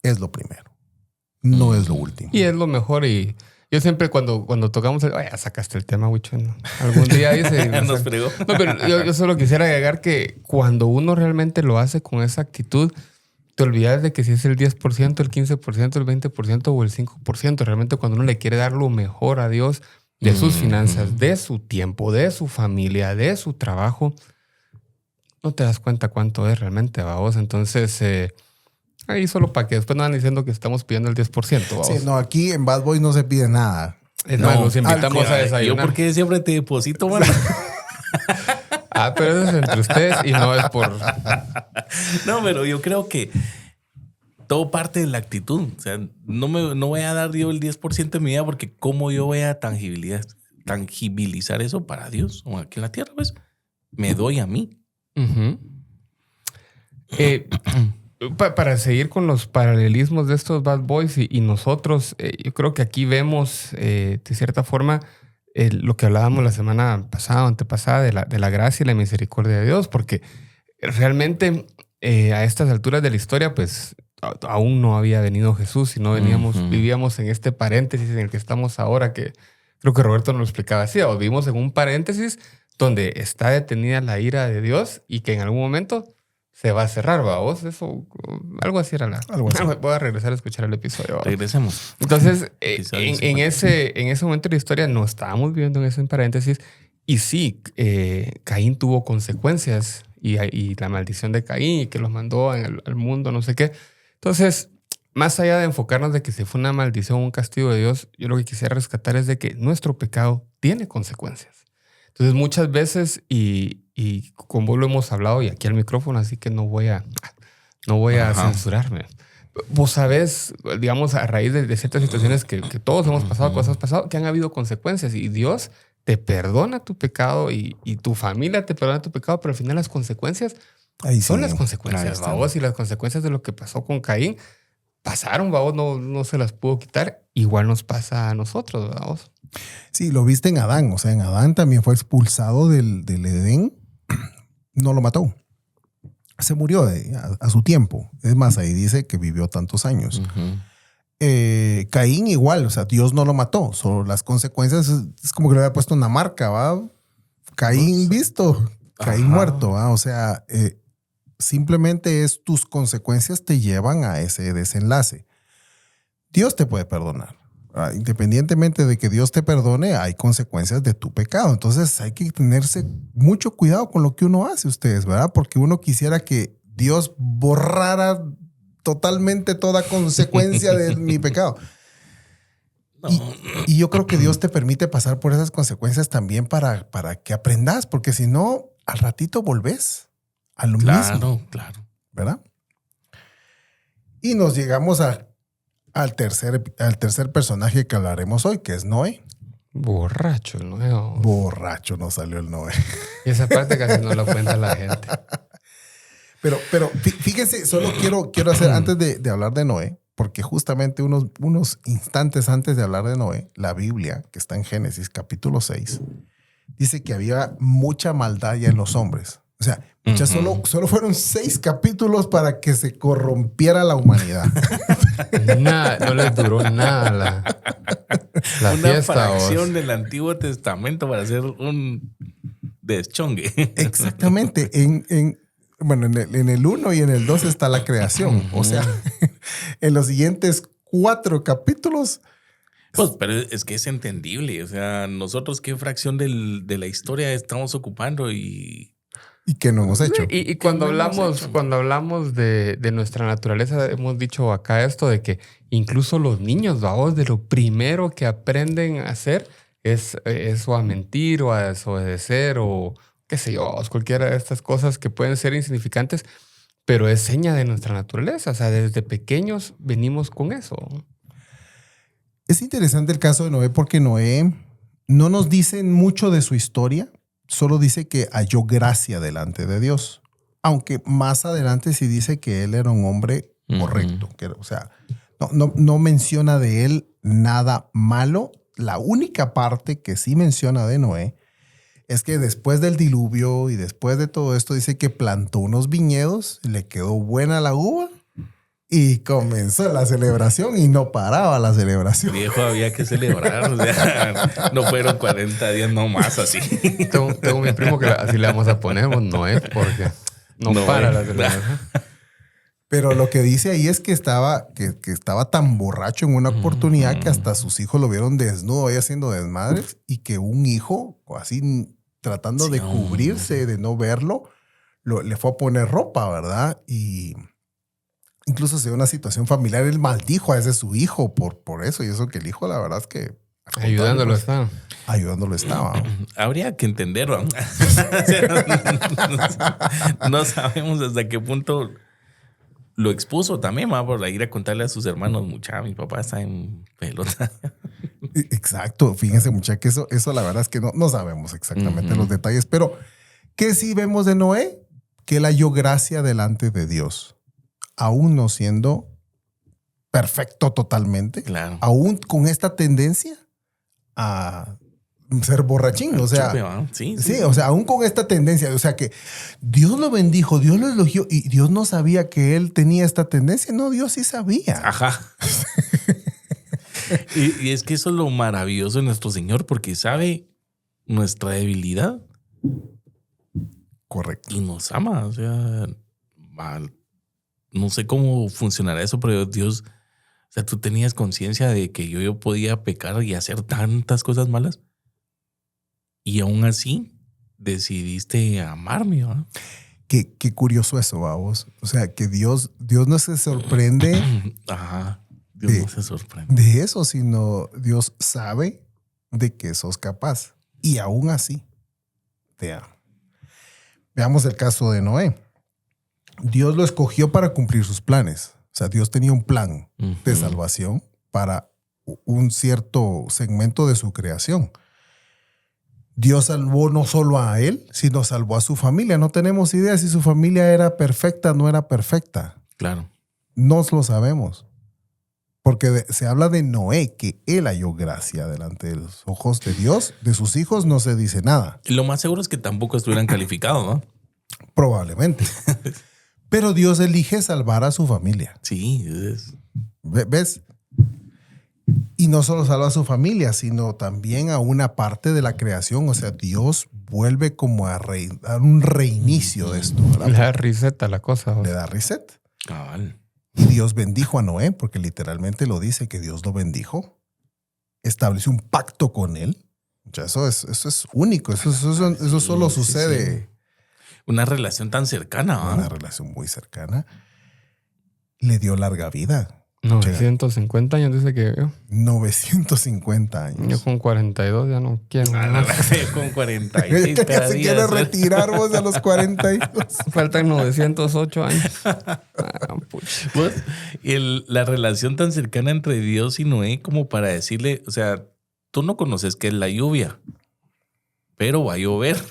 es lo primero. No es lo último. Y es lo mejor. Y yo siempre cuando tocamos ya sacaste el tema, Wicho, ¿no? Algún día dice... Nos fregó. No, pero yo solo quisiera agregar que cuando uno realmente lo hace con esa actitud, te olvidas de que si es el 10%, el 15%, el 20% o el 5%. Realmente cuando uno le quiere dar lo mejor a Dios de sus finanzas, de su tiempo, de su familia, de su trabajo, no te das cuenta cuánto es realmente, vamos. Entonces... ahí solo para que después no van diciendo que estamos pidiendo el 10%. Vamos. Sí, no, aquí en Bad Boys no se pide nada. Es más, los invitamos a desayunar. Yo porque siempre te deposito, mano. Pero eso es entre ustedes y no es por... No, pero yo creo que todo parte de la actitud. O sea, no voy a dar yo el 10% de mi vida porque cómo yo voy a tangibilizar eso para Dios o aquí en la tierra, pues me doy a mí. Para seguir con los paralelismos de estos bad boys y nosotros, yo creo que aquí vemos de cierta forma lo que hablábamos la semana pasada o antepasada de la gracia y la misericordia de Dios, porque realmente a estas alturas de la historia pues aún no había venido Jesús, sino vivíamos en este paréntesis en el que estamos ahora, que creo que Roberto nos lo explicaba así, o vivimos en un paréntesis donde está detenida la ira de Dios y que en algún momento se va a cerrar, ¿vos? Eso, algo así era algo así. Voy a regresar a escuchar el episodio. ¿Va? Regresemos. Entonces, en ese momento de la historia no estábamos viviendo en ese paréntesis Y sí, Caín tuvo consecuencias y la maldición de Caín y que los mandó al mundo, no sé qué. Entonces, más allá de enfocarnos de que si fue una maldición o un castigo de Dios, yo lo que quisiera rescatar es de que nuestro pecado tiene consecuencias. Entonces, muchas veces, y con vos lo hemos hablado y aquí al micrófono, así que no voy a censurarme. Vos sabés, digamos, a raíz de ciertas situaciones que todos hemos pasado, cosas pasado, que han habido consecuencias y Dios te perdona tu pecado y tu familia te perdona tu pecado, pero al final las consecuencias son las consecuencias, babos, y las consecuencias de lo que pasó con Caín pasaron, babos, no se las pudo quitar. Igual nos pasa a nosotros, babos. Sí, lo viste en Adán. O sea, en Adán también fue expulsado del Edén. No lo mató. Se murió a su tiempo. Es más, ahí dice que vivió tantos años. Caín igual, o sea, Dios no lo mató. Solo las consecuencias es como que le había puesto una marca, ¿va? Caín visto, Caín muerto, ¿va? O sea, simplemente es tus consecuencias te llevan a ese desenlace. Dios te puede perdonar. Independientemente de que Dios te perdone, hay consecuencias de tu pecado. Entonces hay que tenerse mucho cuidado con lo que uno hace, ustedes, ¿verdad? Porque uno quisiera que Dios borrara totalmente toda consecuencia de mi pecado. No. Y yo creo que Dios te permite pasar por esas consecuencias también para que aprendas, porque si no, al ratito volvés a lo mismo. Claro. ¿Verdad? Y nos llegamos al tercer personaje que hablaremos hoy, que es Noé. Borracho el Noé. Borracho nos salió el Noé. Y esa parte casi no la cuenta la gente. Pero fíjense, solo quiero hacer antes de hablar de Noé, porque justamente unos instantes antes de hablar de Noé, la Biblia, que está en Génesis capítulo 6, dice que había mucha maldad ya en los hombres. O sea, ya solo fueron 6 capítulos para que se corrompiera la humanidad. No les duró nada la una fiesta. Fracción del Antiguo Testamento para hacer un deschongue. Exactamente. Bueno, en el 1 y en el 2 está la creación. O sea, en los siguientes 4 capítulos. Pues, pero es que es entendible. O sea, nosotros qué fracción de la historia estamos ocupando y qué no hemos hecho. Y cuando hablamos de nuestra naturaleza, hemos dicho acá esto de que incluso los niños, vamos, de lo primero que aprenden a hacer es o a mentir o a desobedecer o qué sé yo, cualquiera de estas cosas que pueden ser insignificantes, pero es seña de nuestra naturaleza. O sea, desde pequeños venimos con eso. Es interesante el caso de Noé porque Noé no nos dice mucho de su historia, solo dice que halló gracia delante de Dios. Aunque más adelante sí dice que él era un hombre correcto. O sea, no menciona de él nada malo. La única parte que sí menciona de Noé es que después del diluvio y después de todo esto dice que plantó unos viñedos, le quedó buena la uva y comenzó la celebración y no paraba la celebración. Viejo, había que celebrar. O sea, no fueron 40 días nomás así. Tengo mi primo que así le vamos a poner, Noé, porque no para la celebración. Pero lo que dice ahí es que estaba tan borracho en una oportunidad que hasta sus hijos lo vieron desnudo ahí haciendo desmadres y que un hijo, así tratando de cubrirse, de no verlo, le fue a poner ropa, ¿verdad? Y incluso se dio una situación familiar. Él maldijo a ese su hijo por eso. Y eso que el hijo, la verdad es que... Ayudándolo estaba. Ayudándolo estaba. Habría que entenderlo. No sabemos hasta qué punto lo expuso también, por ir a contarle a sus hermanos, mucha, mi papá está en pelota. Exacto. Fíjense, mucha, que eso la verdad es que no sabemos exactamente los detalles. Pero, ¿qué sí vemos de Noé? Que él halló gracia delante de Dios. Aún no siendo perfecto totalmente. Claro. Aún con esta tendencia a ser borrachín. O sea, sí, o sea, aún con esta tendencia. O sea, que Dios lo bendijo, Dios lo elogió y Dios no sabía que él tenía esta tendencia. No, Dios sí sabía. Ajá. y es que eso es lo maravilloso de nuestro Señor, porque sabe nuestra debilidad. Correcto. Y nos ama. O sea, no sé cómo funcionará eso, pero Dios, o sea, tú tenías conciencia de que yo podía pecar y hacer tantas cosas malas. Y aún así decidiste amarme, ¿verdad? Qué curioso eso, vos. O sea, que Dios no se sorprende Ajá. Dios no se sorprende. de eso, sino Dios sabe de que sos capaz. Y aún así te ama. Veamos el caso de Noé. Dios lo escogió para cumplir sus planes. O sea, Dios tenía un plan de salvación para un cierto segmento de su creación. Dios salvó no solo a él, sino salvó a su familia. No tenemos idea si su familia era perfecta o no era perfecta. Claro. No lo sabemos. Porque se habla de Noé, que él halló gracia delante de los ojos de Dios. De sus hijos no se dice nada. Y lo más seguro es que tampoco estuvieran calificados, ¿no? Probablemente. Pero Dios elige salvar a su familia. Sí. ¿Ves? Y no solo salva a su familia, sino también a una parte de la creación. O sea, Dios vuelve como a dar un reinicio de esto, ¿verdad? Le da reset a la cosa. Le da reset. Cabal. Y Dios bendijo a Noé, porque literalmente lo dice que Dios lo bendijo. Estableció un pacto con él. O sea, eso es único. Eso solo sucede. Sí. Una relación tan cercana, ¿verdad? Una relación muy cercana. Le dio larga vida. 950 años dice que yo. 950 años. Yo con 42 ya no quiero. Con 46 Ya cada se día. quiere retirar vos a los 42. Faltan 908 años. Vos, la relación tan cercana entre Dios y Noé como para decirle, o sea, tú no conoces qué es la lluvia, pero va a llover.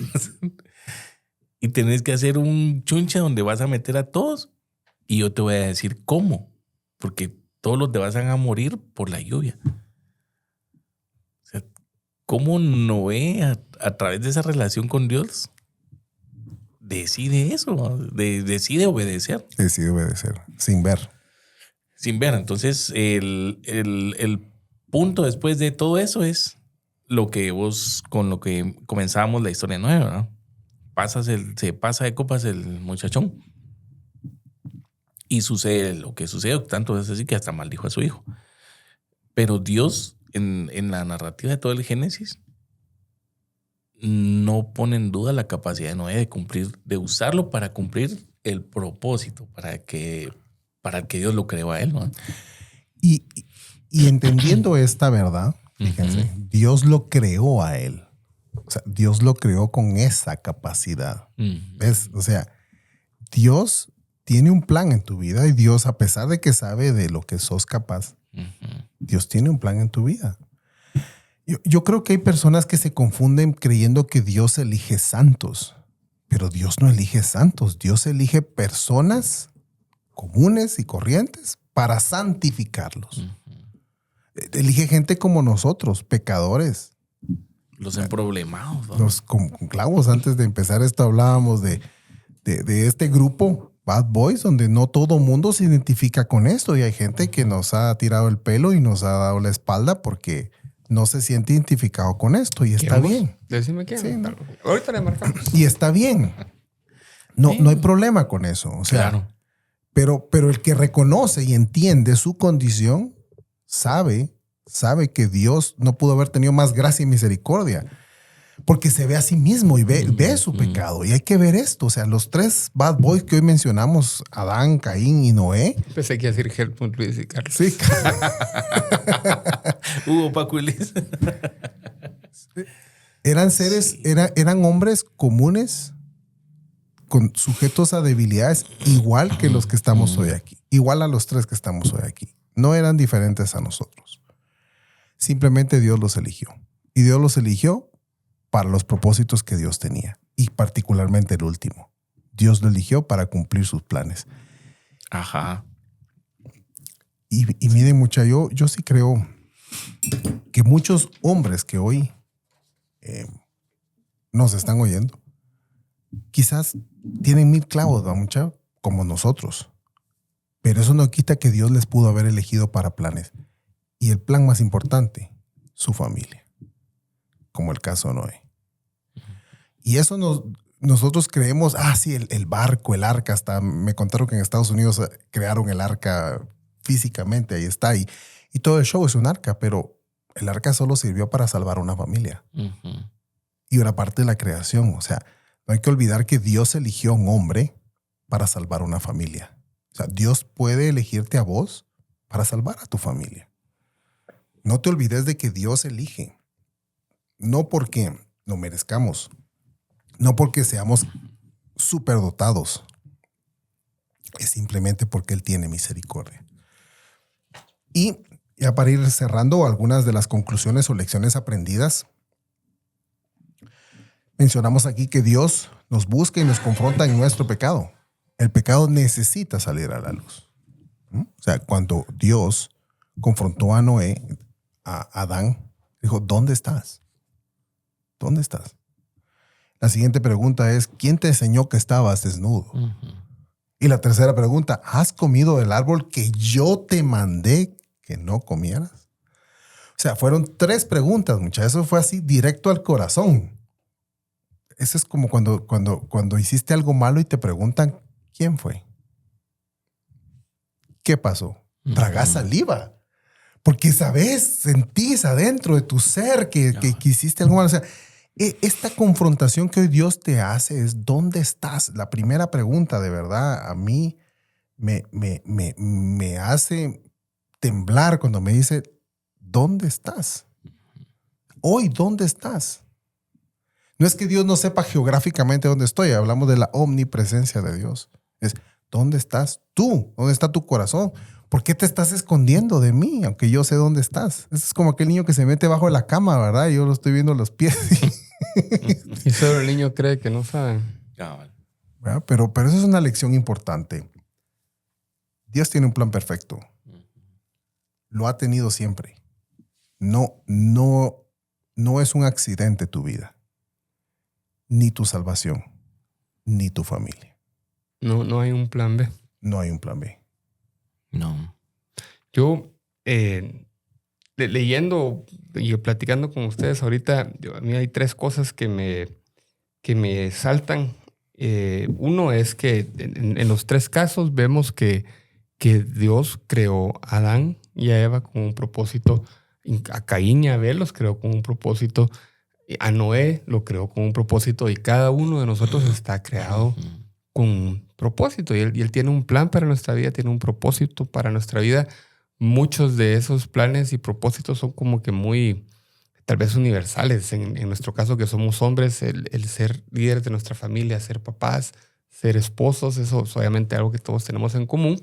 Y tenés que hacer un chunche donde vas a meter a todos y yo te voy a decir cómo, porque todos los demás van a morir por la lluvia. O sea, ¿cómo Noé a través de esa relación con Dios decide eso? Decide obedecer. Decide obedecer, sin ver. Sin ver. Entonces, el punto después de todo eso es lo que vos, con lo que comenzábamos la historia nueva, ¿no? Se pasa de copas el muchachón. Y sucede lo que sucede, tanto es así que hasta maldijo a su hijo. Pero Dios, en la narrativa de todo el Génesis, no pone en duda la capacidad de Noé de usarlo para cumplir el propósito, para que Dios lo creó a él, ¿no? Y entendiendo esta verdad, fíjense, Dios lo creó a él. O sea, Dios lo creó con esa capacidad. ¿Ves? O sea, Dios tiene un plan en tu vida y Dios, a pesar de que sabe de lo que sos capaz, Dios tiene un plan en tu vida. Yo creo que hay personas que se confunden creyendo que Dios elige santos, pero Dios no elige santos. Dios elige personas comunes y corrientes para santificarlos. Elige gente como nosotros, pecadores. Los emproblemados, ¿no? Los con clavos. Antes de empezar esto hablábamos de este grupo Bad Boys, donde no todo mundo se identifica con esto y hay gente que nos ha tirado el pelo y nos ha dado la espalda porque no se siente identificado con esto y está bien. Decime quién. Sí, ¿no? Ahorita le marcamos. Y está bien. No hay problema con eso. O sea, Claro. pero el que reconoce y entiende su condición sabe que Dios no pudo haber tenido más gracia y misericordia. Porque se ve a sí mismo y ve su pecado. Y hay que ver esto. O sea, los tres bad boys que hoy mencionamos, Adán, Caín y Noé. Pensé que iba a decir Helmut, Luis y Carlos. Sí. Hugo, Paco y Liz. Eran seres, eran hombres comunes, sujetos a debilidades, igual que los que estamos hoy aquí. Igual a los tres que estamos hoy aquí. No eran diferentes a nosotros. Simplemente Dios los eligió. Y Dios los eligió para los propósitos que Dios tenía. Y particularmente el último. Dios lo eligió para cumplir sus planes. Ajá. Y miren, mucha, yo sí creo que muchos hombres que hoy nos están oyendo, quizás tienen 1000 clavos, ¿va, mucha? Como nosotros. Pero eso no quita que Dios les pudo haber elegido para planes. Y el plan más importante, su familia. Como el caso de Noé. Y eso nosotros creemos, sí, el barco, el arca, hasta me contaron que en Estados Unidos crearon el arca físicamente, ahí está. Y todo el show es un arca, pero el arca solo sirvió para salvar a una familia. y una parte de la creación. O sea, no hay que olvidar que Dios eligió a un hombre para salvar una familia. O sea, Dios puede elegirte a vos para salvar a tu familia. No te olvides de que Dios elige. No porque lo merezcamos, no porque seamos superdotados, es simplemente porque Él tiene misericordia. Y ya para ir cerrando algunas de las conclusiones o lecciones aprendidas, mencionamos aquí que Dios nos busca y nos confronta en nuestro pecado. El pecado necesita salir a la luz. O sea, cuando Dios confrontó a Noé, a Adán, dijo, ¿dónde estás? ¿Dónde estás? La siguiente pregunta es, ¿quién te enseñó que estabas desnudo? Y la tercera pregunta, ¿has comido del árbol que yo te mandé que no comieras? O sea, fueron 3 preguntas, muchachos. Eso fue así, directo al corazón. Eso es como cuando hiciste algo malo y te preguntan, ¿quién fue? ¿Qué pasó? Tragás saliva. Porque sabes, sentís adentro de tu ser que hiciste algo malo. O sea, esta confrontación que hoy Dios te hace es ¿dónde estás? La primera pregunta, de verdad, a mí me hace temblar cuando me dice ¿dónde estás? Hoy, ¿dónde estás? No es que Dios no sepa geográficamente dónde estoy. Hablamos de la omnipresencia de Dios. Es ¿dónde estás tú? ¿Dónde está tu corazón? ¿Por qué te estás escondiendo de mí? Aunque yo sé dónde estás. Eso es como aquel niño que se mete bajo de la cama, ¿verdad? Yo lo estoy viendo los pies. Y solo el niño cree que no sabe. Pero eso es una lección importante. Dios tiene un plan perfecto. Lo ha tenido siempre. No es un accidente tu vida. Ni tu salvación. Ni tu familia. No hay un plan B. No hay un plan B. No. Yo, leyendo y platicando con ustedes ahorita, a mí hay 3 cosas que me saltan. Uno es que en los 3 casos vemos que Dios creó a Adán y a Eva con un propósito. A Caín y a Abel los creó con un propósito. A Noé lo creó con un propósito y cada uno de nosotros está creado con un propósito y él tiene un plan para nuestra vida, tiene un propósito para nuestra vida. Muchos de esos planes y propósitos son como que muy, tal vez universales. En nuestro caso que somos hombres, el ser líderes de nuestra familia, ser papás, ser esposos, eso es obviamente algo que todos tenemos en común.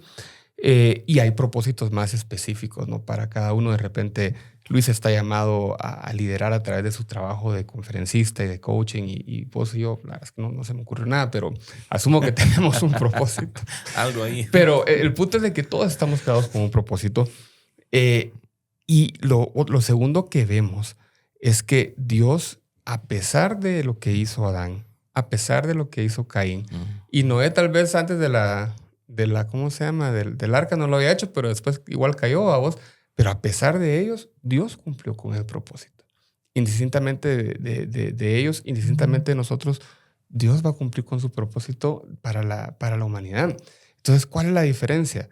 Y hay propósitos más específicos, ¿no? Para cada uno. De repente Luis está llamado a liderar a través de su trabajo de conferencista y de coaching y vos y yo, la verdad es que no se me ocurre nada, pero asumo que tenemos un propósito. Algo ahí. Pero el punto es de que todos estamos creados con un propósito. Y lo segundo que vemos es que Dios, a pesar de lo que hizo Adán, a pesar de lo que hizo Caín, y Noé tal vez antes de la ¿cómo se llama? Del arca no lo había hecho, pero después igual cayó a vos. Pero a pesar de ellos, Dios cumplió con el propósito. Indistintamente de ellos, indistintamente de nosotros, Dios va a cumplir con su propósito para la humanidad. Entonces, ¿cuál es la diferencia?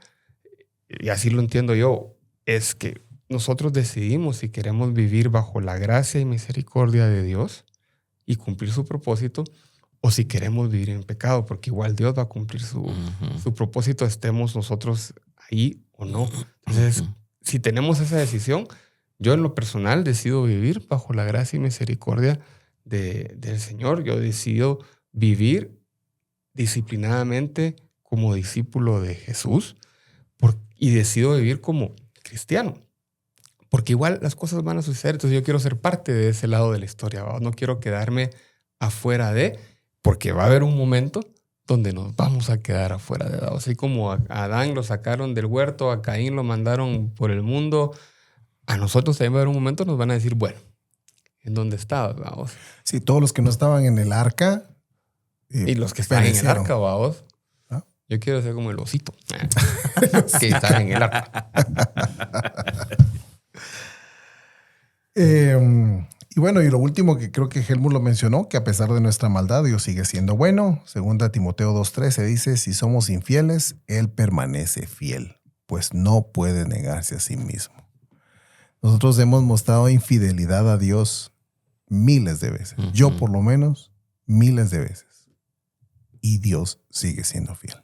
Y así lo entiendo yo, es que nosotros decidimos si queremos vivir bajo la gracia y misericordia de Dios y cumplir su propósito, o si queremos vivir en pecado, porque igual Dios va a cumplir su propósito, estemos nosotros ahí o no. Entonces, si tenemos esa decisión, yo en lo personal decido vivir bajo la gracia y misericordia del Señor. Yo decido vivir disciplinadamente como discípulo de Jesús y decido vivir como cristiano. Porque igual las cosas van a suceder, entonces yo quiero ser parte de ese lado de la historia, ¿va? No quiero quedarme afuera porque va a haber un momento donde nos vamos a quedar afuera de Dios. Así como a Adán lo sacaron del huerto, a Caín lo mandaron por el mundo, a nosotros también va a haber un momento nos van a decir, bueno, ¿en dónde estabas, vamos? Sí, todos los que no estaban en el arca. Y los que están en el arca, vamos. ¿Ah? Yo quiero ser como el osito. Que están en el arca. Y bueno, y lo último que creo que Helmut lo mencionó, que a pesar de nuestra maldad, Dios sigue siendo bueno. Segunda Timoteo 2:13 dice, si somos infieles, Él permanece fiel, pues no puede negarse a sí mismo. Nosotros hemos mostrado infidelidad a Dios miles de veces. Yo por lo menos miles de veces. Y Dios sigue siendo fiel.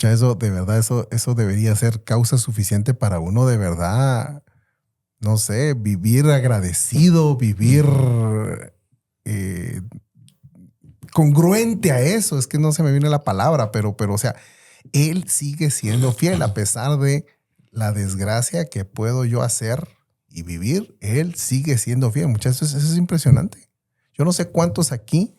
Eso de verdad, eso debería ser causa suficiente para uno de verdad, no sé, vivir agradecido, vivir congruente a eso. Es que no se me viene la palabra, pero o sea, Él sigue siendo fiel a pesar de la desgracia que puedo yo hacer y vivir. Él sigue siendo fiel. Muchachos, eso es impresionante. Yo no sé cuántos aquí,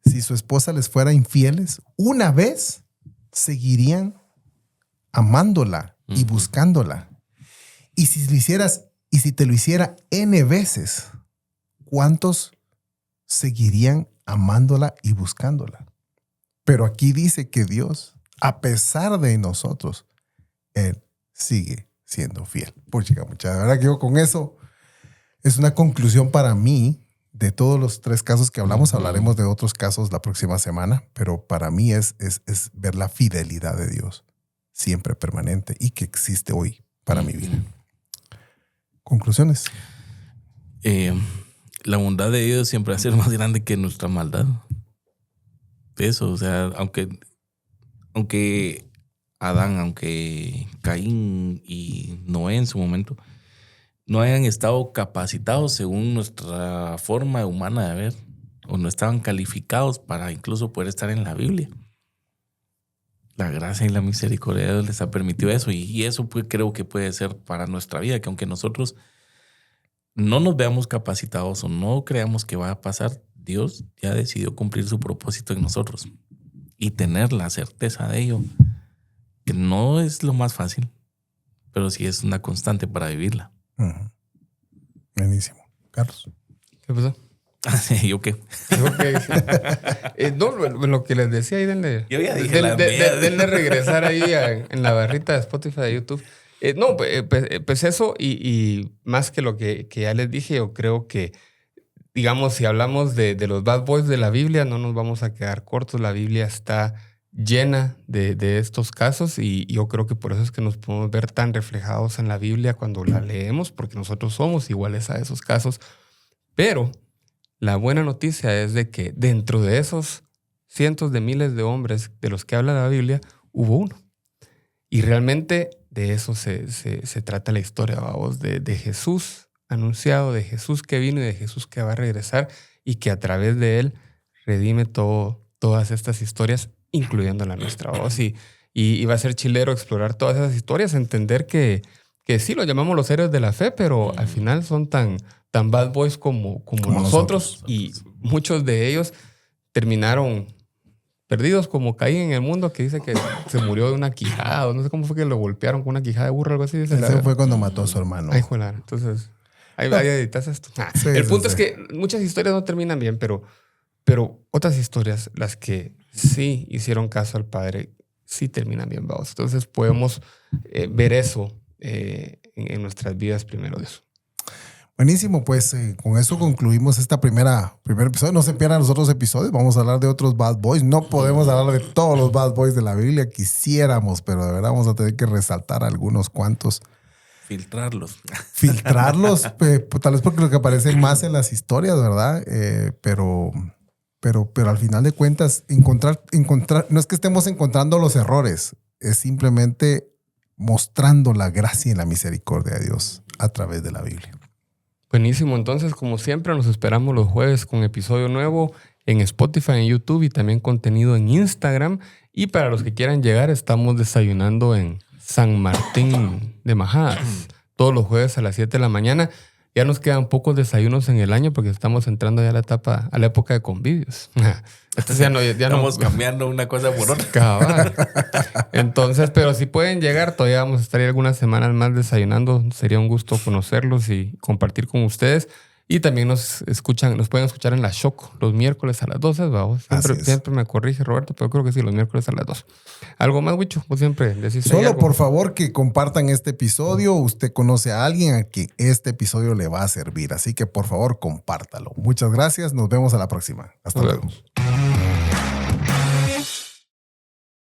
si su esposa les fuera infieles, una vez seguirían amándola y buscándola. Y si te lo hiciera N veces, ¿cuántos seguirían amándola y buscándola? Pero aquí dice que Dios, a pesar de nosotros, Él sigue siendo fiel. Puchica, mucha, la verdad que yo con eso es una conclusión para mí de todos los 3 casos que hablamos. Hablaremos de otros casos la próxima semana, pero para mí es ver la fidelidad de Dios siempre permanente y que existe hoy para mi vida. Conclusiones. La bondad de Dios siempre va a ser más grande que nuestra maldad. Eso, o sea, aunque Adán, aunque Caín y Noé en su momento no hayan estado capacitados según nuestra forma humana de ver, o no estaban calificados para incluso poder estar en la Biblia, la gracia y la misericordia de Dios les ha permitido eso, y eso creo que puede ser para nuestra vida, que aunque nosotros no nos veamos capacitados o no creamos que va a pasar, Dios ya decidió cumplir su propósito en nosotros y tener la certeza de ello, que no es lo más fácil, pero sí es una constante para vivirla. Buenísimo. Carlos. ¿Qué pasó? ¿Yo qué? No, lo que les decía ahí, denle. Yo ya dije denle regresar ahí en la barrita de Spotify de YouTube. Pues eso, y más que lo que ya les dije, yo creo que, digamos, si hablamos de los bad boys de la Biblia, no nos vamos a quedar cortos. La Biblia está llena de estos casos, y yo creo que por eso es que nos podemos ver tan reflejados en la Biblia cuando la leemos, porque nosotros somos iguales a esos casos. Pero la buena noticia es de que dentro de esos cientos de miles de hombres de los que habla la Biblia, hubo uno. Y realmente de eso se trata la historia, vamos, de Jesús anunciado, de Jesús que vino y de Jesús que va a regresar, y que a través de él redime todas estas historias, incluyendo la nuestra, vamos. Y va a ser chilero explorar todas esas historias, entender que sí, los llamamos los héroes de la fe, pero al final son tan bad boys como nosotros, y muchos de ellos terminaron perdidos como Caín en el mundo, que dice que se murió de una quijada, o no sé cómo fue que lo golpearon con una quijada de burro, algo así. Ese fue cuando mató a su hermano. Ay, joder. Entonces, ahí editas esto. Sí, el punto sí. es que muchas historias no terminan bien, pero otras historias, las que sí hicieron caso al Padre, sí terminan bien, vamos. Entonces podemos ver eso en nuestras vidas primero de eso. Buenísimo, pues con eso concluimos este primer episodio. No se pierdan los otros episodios. Vamos a hablar de otros bad boys. No podemos hablar de todos los bad boys de la Biblia. Quisiéramos, pero de verdad vamos a tener que resaltar algunos cuantos. Filtrarlos, tal vez porque lo que aparece más en las historias, ¿verdad? Pero al final de cuentas, encontrar, no es que estemos encontrando los errores, es simplemente mostrando la gracia y la misericordia de Dios a través de la Biblia. Buenísimo. Entonces, como siempre, nos esperamos los jueves con episodio nuevo en Spotify, en YouTube, y también contenido en Instagram. Y para los que quieran llegar, estamos desayunando en San Martín de Majadas todos los jueves a las 7 de la mañana. Ya nos quedan pocos desayunos en el año porque estamos entrando ya a la época de convivios. Entonces ya estamos cambiando una cosa por otra. Cabal. Entonces, pero si pueden llegar, todavía vamos a estar ahí algunas semanas más desayunando. Sería un gusto conocerlos y compartir con ustedes. Y también nos pueden escuchar en la Shock los miércoles a las 12. Vamos. Siempre me corrige Roberto, pero creo que sí, los miércoles a las 2. ¿Algo más, Wicho? Como siempre decís. Solo por favor que compartan este episodio. Usted conoce a alguien a quien este episodio le va a servir. Así que por favor compártalo. Muchas gracias. Nos vemos a la próxima. Hasta luego.